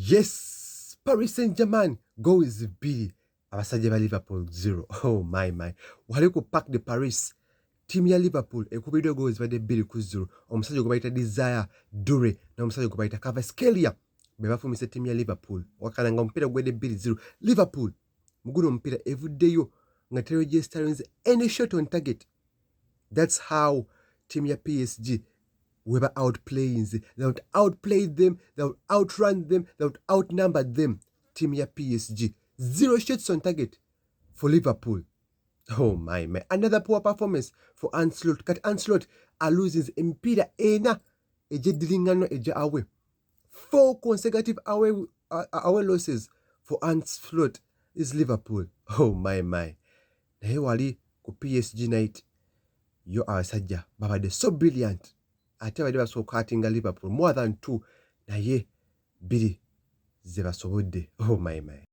Yes, Paris Saint-Germain goes B. Abasajja ba Liverpool 0. Oh my. Wali ku Parc de Paris. Team ya Liverpool ekubiddwa goals badde 2-0. Omusajja gwe bayita Desire Dure n'omusajja gwe bayita Kvaratskhelia be bafumise team ya Liverpool. Wakana nga omupiira gwedde 2-0. Liverpool muguno omupiira evuddeyo nga teregisters any shot on target. That's how team ya PSG were outplaying. They would outplay them, they would outrun them, they would outnumber them. Team ya PSG. 0 shots on target for Liverpool. Oh my. Another poor performance for Ancelotti. Kat Ancelotti loses emipiira ena egy'eddiringano egya away. 4 consecutive away losses for Ancelotti is Liverpool. Oh my. Naye wali ku PSG night yo abasajja babadde so brilliant. Ate badde basooka atinga Liverpool more than 2 naye 2 ze basobodde. Oh my.